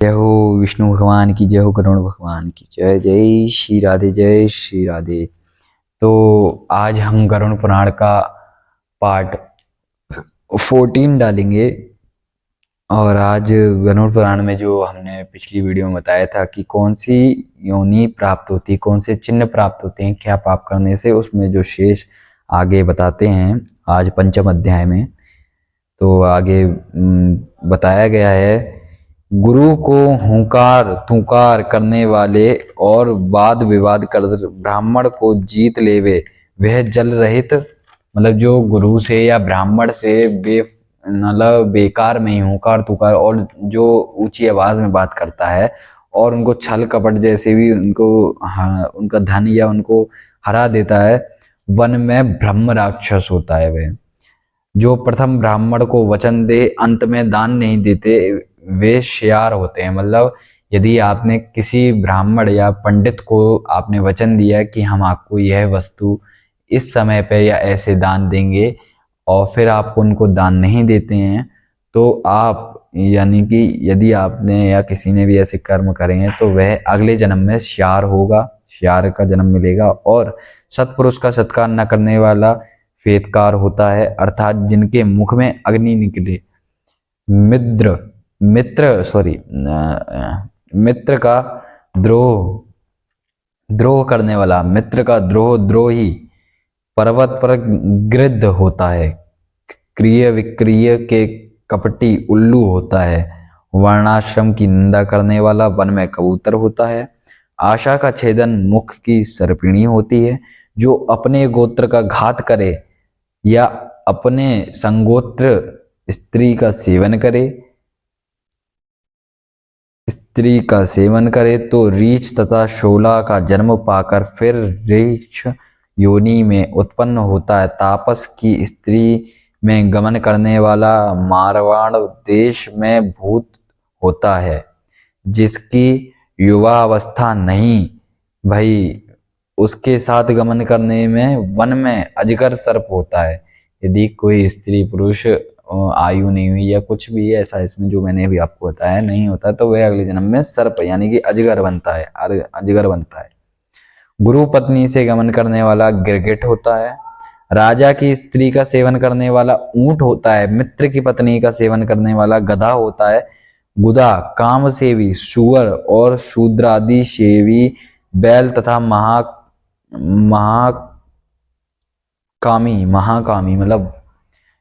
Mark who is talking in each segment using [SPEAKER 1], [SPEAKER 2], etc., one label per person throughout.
[SPEAKER 1] जय हो विष्णु भगवान की, जय हो गरुड़ भगवान की, जय जय श्री राधे, जय श्री राधे। तो आज हम गरुड़ पुराण का पार्ट 14 डालेंगे। और आज गरुड़ पुराण में जो हमने पिछली वीडियो में बताया था कि कौन सी योनि प्राप्त होती है, कौन से चिन्ह प्राप्त होते हैं क्या पाप करने से, उसमें जो शेष आगे बताते हैं आज पंचम अध्याय में। तो आगे बताया गया है, गुरु को हुंकार तुकार करने वाले और वाद विवाद कर ब्राह्मण को जीत लेवे वह जल रहित। मतलब जो गुरु से या ब्राह्मण से बेकार में ही हुंकार तुकार और जो ऊंची आवाज में बात करता है और उनको छल कपट जैसे भी उनका धन या उनको हरा देता है, वन में ब्रह्म राक्षस होता है। वह जो प्रथम ब्राह्मण को वचन दे अंत में दान नहीं देते वे श्यार होते हैं। मतलब यदि आपने किसी ब्राह्मण या पंडित को आपने वचन दिया कि हम आपको यह वस्तु इस समय पे या ऐसे दान देंगे और फिर आपको उनको दान नहीं देते हैं, तो आप यानी कि यदि आपने या किसी ने भी ऐसे कर्म करे हैं तो वह अगले जन्म में श्यार होगा, श्यार का जन्म मिलेगा। और सत्पुरुष का सत्कार न करने वाला फेतकार होता है, अर्थात जिनके मुख में अग्नि निकले। मित्र का द्रोह करने वाला, मित्र का द्रोही पर्वत पर गृद्ध होता है। क्रिय विक्रिय के कपटी उल्लू होता है। वर्णाश्रम की निंदा करने वाला वन में कबूतर होता है। आशा का छेदन मुख की सर्पिणी होती है। जो अपने गोत्र का घात करे या अपने संगोत्र स्त्री का सेवन करे तो रीछ तथा शोला का जन्म पाकर फिर रीछ योनि में उत्पन्न होता है। तापस की स्त्री में गमन करने वाला मारवाड़ देश में भूत होता है। जिसकी युवा अवस्था नहीं भाई, उसके साथ गमन करने में वन में अजगर सर्प होता है। यदि कोई स्त्री पुरुष आयु नहीं हुई या कुछ भी ऐसा इसमें जो मैंने अभी आपको बताया नहीं होता, तो वह अगले जन्म में सर्प यानी कि अजगर बनता है। गुरु पत्नी से गमन करने वाला गिरगिट होता है। राजा की स्त्री का सेवन करने वाला ऊंट होता है। मित्र की पत्नी का सेवन करने वाला गधा होता है। गुदा काम सेवी सुअर और शूद्रादि सेवी बैल तथा महाकामी मतलब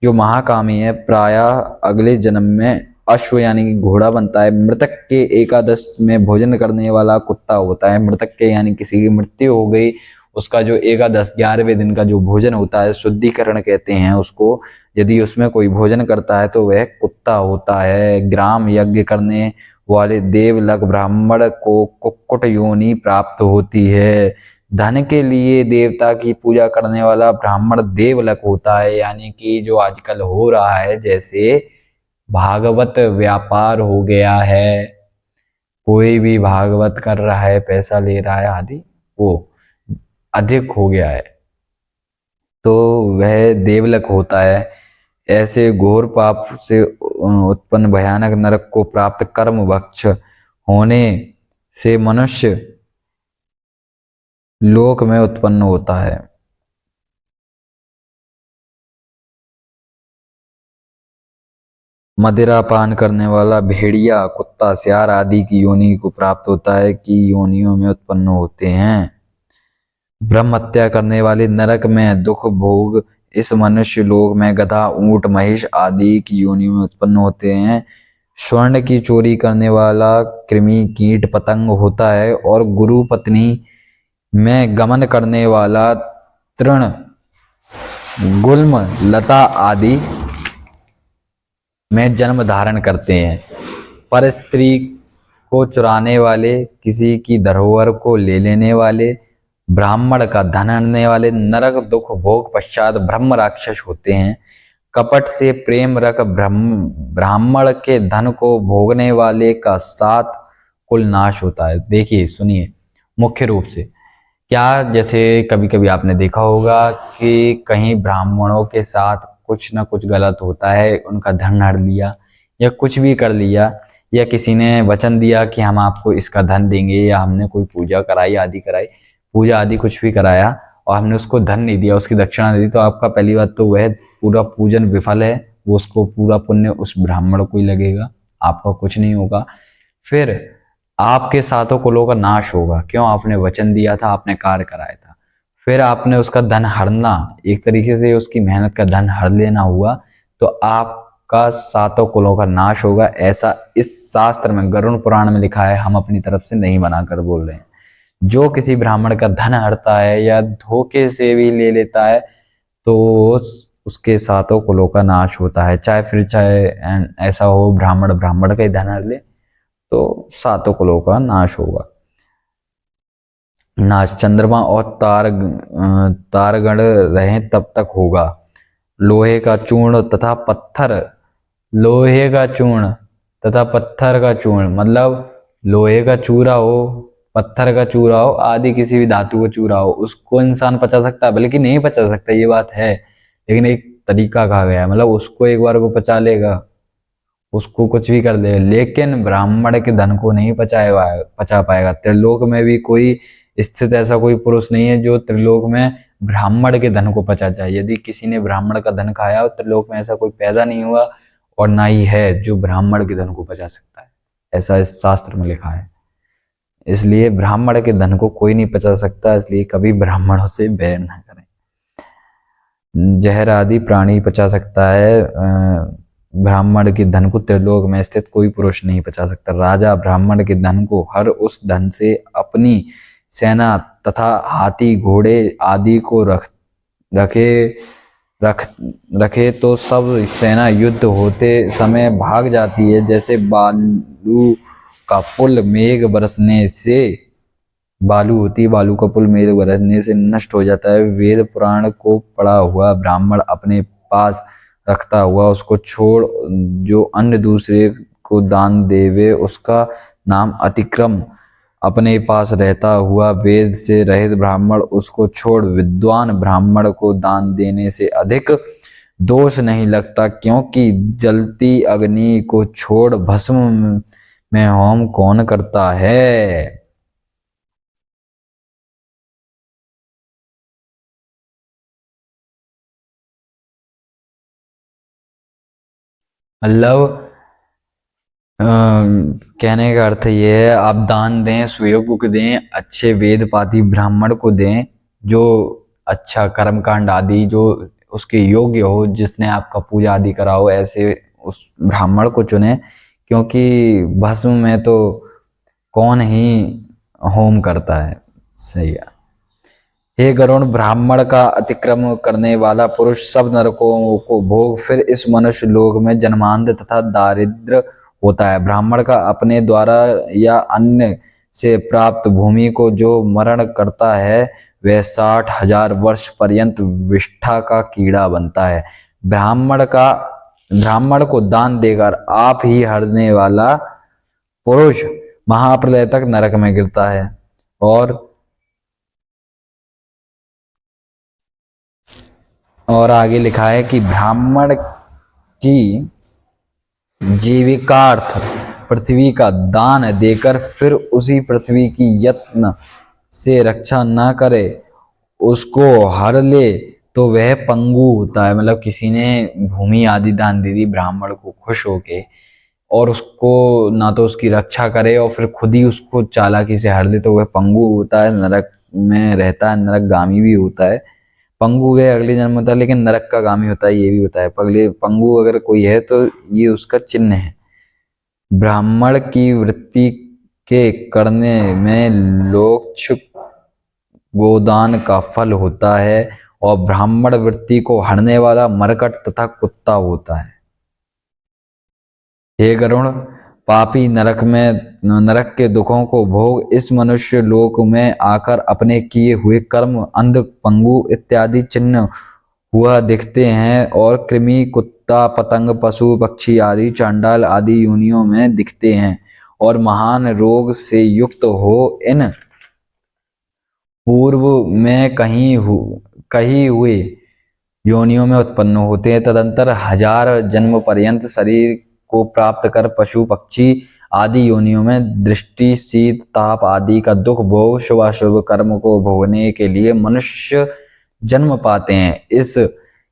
[SPEAKER 1] जो महाकामी है प्रायः अगले जन्म में अश्व यानी कि घोड़ा बनता है। मृतक के एकादश में भोजन करने वाला कुत्ता होता है। मृतक के यानी किसी की मृत्यु हो गई, उसका जो एकादश 11वें दिन का जो भोजन होता है, शुद्धिकरण कहते हैं उसको, यदि उसमें कोई भोजन करता है तो वह कुत्ता होता है। ग्राम यज्ञ करने वाले देवलक ब्राह्मण को कुक्कुट योनि प्राप्त होती है। धन के लिए देवता की पूजा करने वाला ब्राह्मण देवलक होता है। यानी कि जो आजकल हो रहा है, जैसे भागवत व्यापार हो गया है, कोई भी भागवत कर रहा है, पैसा ले रहा है आदि, वो अधिक हो गया है तो वह देवलक होता है। ऐसे घोर पाप से उत्पन्न भयानक नरक को प्राप्त कर्म भक्ष होने से मनुष्य लोक में उत्पन्न होता है। मदिरा पान करने वाला भेड़िया, कुत्ता, सियार आदि की योनि को प्राप्त होता है कि योनियों में उत्पन्न होते हैं। ब्रह्म हत्या करने वाले नरक में दुख भोग इस मनुष्य लोक में गधा, ऊंट, महिष आदि की योनियों में उत्पन्न होते हैं। स्वर्ण की चोरी करने वाला कृमि कीट पतंग होता है और गुरु पत्नी में गमन करने वाला तृण, गुल्म, लता आदि में जन्म धारण करते हैं। पर स्त्री को चुराने वाले, किसी की धरोहर को ले लेने वाले, ब्राह्मण का धन हड़ने वाले नरक दुख भोग पश्चात ब्रह्म राक्षस होते हैं। कपट से प्रेम रख ब्राह्मण के धन को भोगने वाले का 7 कुल नाश होता है। देखिए सुनिए, मुख्य रूप से क्या, जैसे कभी कभी आपने देखा होगा कि कहीं ब्राह्मणों के साथ कुछ ना कुछ गलत होता है, उनका धन हड़ लिया या कुछ भी कर लिया, या किसी ने वचन दिया कि हम आपको इसका धन देंगे, या हमने कोई पूजा कराई आदि कराई, पूजा आदि कुछ भी कराया और हमने उसको धन नहीं दिया, उसकी दक्षिणा नहीं दी, तो आपका पहली बात तो वह पूरा पूजन विफल है, वो उसको पूरा पुण्य उस ब्राह्मण को ही लगेगा, आपका कुछ नहीं होगा। फिर आपके सातों कुलों का नाश होगा, क्यों? आपने वचन दिया था, आपने कार्य कराया था, फिर आपने उसका धन हरना, एक तरीके से उसकी मेहनत का धन हर लेना हुआ, तो आपका सातों कुलों का नाश होगा। ऐसा इस शास्त्र में गरुड़ पुराण में लिखा है, हम अपनी तरफ से नहीं बनाकर बोल रहे हैं। जो किसी ब्राह्मण का धन हरता है या धोखे से भी ले लेता है तो उसके सातों कुलों का नाश होता है। चाहे ऐसा हो ब्राह्मण ब्राह्मण का ही धन हर ले तो सातों कुलों का नाश होगा। नाश चंद्रमा और तारगण रहे तब तक होगा। लोहे का चूर्ण तथा पत्थर, लोहे का चूर्ण तथा पत्थर का चूर्ण मतलब लोहे का चूरा हो, पत्थर का चूरा हो, आदि किसी भी धातु का चूरा हो, उसको इंसान पचा सकता है, बल्कि नहीं पचा सकता ये बात है, लेकिन एक तरीका कहा गया है, मतलब उसको एक बार को पचा लेगा, उसको कुछ भी कर देगा, लेकिन ब्राह्मण के धन को नहीं पचा पाएगा। त्रिलोक में भी कोई स्थित ऐसा कोई पुरुष नहीं है जो त्रिलोक में ब्राह्मण के धन को पचा जाए। यदि किसी ने ब्राह्मण का धन खाया, त्रिलोक में ऐसा कोई पैदा नहीं हुआ और ना ही है जो ब्राह्मण के धन को पचा सकता है, ऐसा इस शास्त्र में लिखा है। इसलिए ब्राह्मण के धन को कोई नहीं पचा सकता, इसलिए कभी ब्राह्मणों से बैर ना करें। जहर आदि प्राणी पचा सकता है, ब्राह्मण के धन को त्रिलोक में स्थित कोई पुरुष नहीं पचा सकता। राजा ब्राह्मण के धन को हर उस धन से अपनी सेना तथा हाथी घोड़े आदि को रखे तो सब सेना युद्ध होते समय भाग जाती है। जैसे बालू का पुल मेघ बरसने से, बालू होती है, बालू का पुल मेघ बरसने से नष्ट हो जाता है। वेद पुराण को पढ़ा हुआ ब्राह्मण अपने पास रखता हुआ उसको छोड़ जो अन्य दूसरे को दान देवे उसका नाम अतिक्रम। अपने पास रहता हुआ वेद से रहित ब्राह्मण उसको छोड़ विद्वान ब्राह्मण को दान देने से अधिक दोष नहीं लगता, क्योंकि जलती अग्नि को छोड़ भस्म में होम कौन करता है। मतलब कहने का अर्थ ये है, आप दान दें, सुयोग्य को दें, अच्छे वेद पाती ब्राह्मण को दें, जो अच्छा कर्मकांड आदि जो उसके योग्य हो, जिसने आपका पूजा आदि करा हो, ऐसे उस ब्राह्मण को चुने, क्योंकि भस्म में तो कौन ही होम करता है। सही है। हे गरुण, ब्राह्मण का अतिक्रम करने वाला पुरुष सब नरकों को भोग फिर इस मनुष्य लोक में जन्मांध तथा दारिद्र होता है। ब्राह्मण का अपने द्वारा या अन्य से प्राप्त भूमि को जो मरण करता है वह 60,000 वर्ष पर्यंत विष्ठा का कीड़ा बनता है। ब्राह्मण को दान देकर आप ही हरने वाला पुरुष महाप्रलय तक नरक में गिरता है। और आगे लिखा है कि ब्राह्मण की जीविकार्थ पृथ्वी का दान देकर फिर उसी पृथ्वी की यत्न से रक्षा न करे, उसको हर ले, तो वह पंगु होता है। मतलब किसी ने भूमि आदि दान दे दी ब्राह्मण को खुश होके, और उसको ना तो उसकी रक्षा करे और फिर खुद ही उसको चालाकी से हर ले, तो वह पंगु होता है, नरक में रहता है, नरक गामी भी होता है। पंगु वह अगले जन्म होता है, लेकिन नरक का गामी होता है, ये भी होता है। पगले पंगु अगर कोई है तो ये उसका चिन्ह है। ब्राह्मण की वृत्ति के करने में लोक्ष गोदान का फल होता है, और ब्राह्मण वृत्ति को हरने वाला मरकट तथा कुत्ता होता है। हे गरुण, पापी नरक के दुखों को भोग इस मनुष्य लोक में आकर अपने किए हुए कर्म अंध पंगु इत्यादि चिन्ह हुआ दिखते हैं, और कृमि कुत्ता पतंग पशु पक्षी आदि चांडाल आदि योनियों में दिखते हैं, और महान रोग से युक्त हो इन पूर्व में कही हुए योनियों में उत्पन्न होते हैं। तदंतर 1000 जन्म पर्यंत शरीर को प्राप्त कर पशु पक्षी आदि योनियों में दृष्टि शीत ताप आदि का दुख भोग शुभाशुभ कर्म को भोगने के लिए मनुष्य जन्म पाते हैं। इस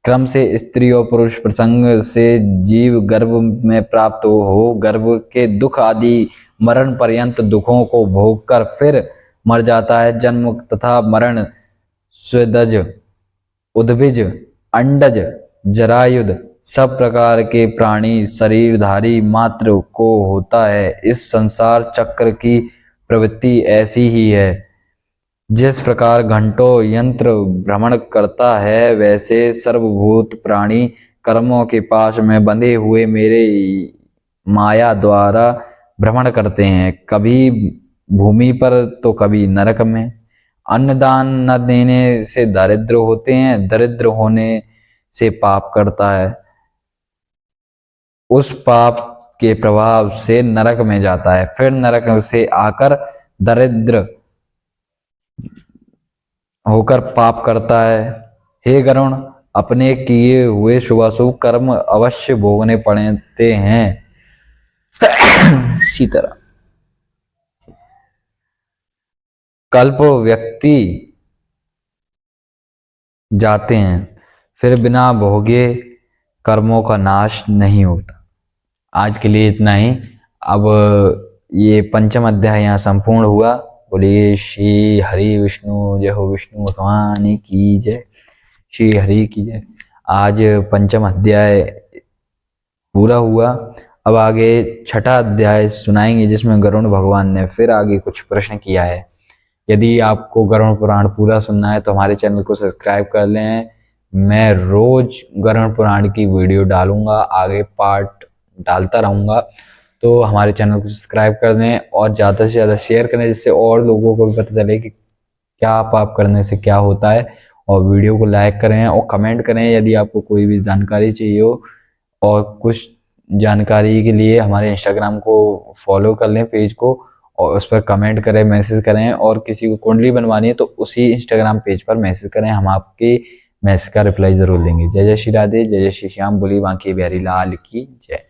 [SPEAKER 1] क्रम से स्त्री और पुरुष प्रसंग से जीव गर्भ में प्राप्त हो गर्भ के दुख आदि मरण पर्यंत दुखों को भोग कर फिर मर जाता है। जन्म तथा मरण स्वेदज उद्भिज अंडज जरायुध सब प्रकार के प्राणी शरीरधारी मात्र को होता है। इस संसार चक्र की प्रवृत्ति ऐसी ही है। जिस प्रकार घंटों यंत्र भ्रमण करता है वैसे सर्वभूत प्राणी कर्मों के पाश में बंधे हुए मेरे माया द्वारा भ्रमण करते हैं, कभी भूमि पर तो कभी नरक में। अन्नदान न देने से दरिद्र होते हैं, दरिद्र होने से पाप करता है, उस पाप के प्रभाव से नरक में जाता है, फिर नरक से आकर दरिद्र होकर पाप करता है। हे गरुण, अपने किए हुए शुभाशुभ कर्म अवश्य भोगने पड़ते हैं। इसी तरह कल्प व्यक्ति जाते हैं, फिर बिना भोगे कर्मों का नाश नहीं होता। आज के लिए इतना ही। अब ये पंचम अध्याय यहाँ संपूर्ण हुआ। बोलिए श्री हरि विष्णु जय हो, विष्णु भगवान की जय, श्री हरि की जय। आज पंचम अध्याय पूरा हुआ। अब आगे छठा अध्याय सुनाएंगे जिसमें गरुड़ भगवान ने फिर आगे कुछ प्रश्न किया है। यदि आपको गरुड़ पुराण पूरा सुनना है तो हमारे चैनल को सब्सक्राइब कर लें। मैं रोज गरुड़ पुराण की वीडियो डालूंगा, आगे पार्ट डालता रहूंगा, तो हमारे चैनल को सब्सक्राइब कर दें और ज़्यादा से ज़्यादा शेयर करें जिससे और लोगों को भी पता चले कि क्या पाप करने से क्या होता है। और वीडियो को लाइक करें और कमेंट करें यदि आपको कोई भी जानकारी चाहिए हो। और कुछ जानकारी के लिए हमारे इंस्टाग्राम को फॉलो कर लें, पेज को, और उस पर कमेंट करें, मैसेज करें। और किसी को कुंडली बनवानी है तो उसी इंस्टाग्राम पेज पर मैसेज करें, हम आपके मैसेज का रिप्लाई ज़रूर देंगे। जय जय श्री राधे, जय जय श्री श्याम। बोली बांके बिहारी लाल की जय।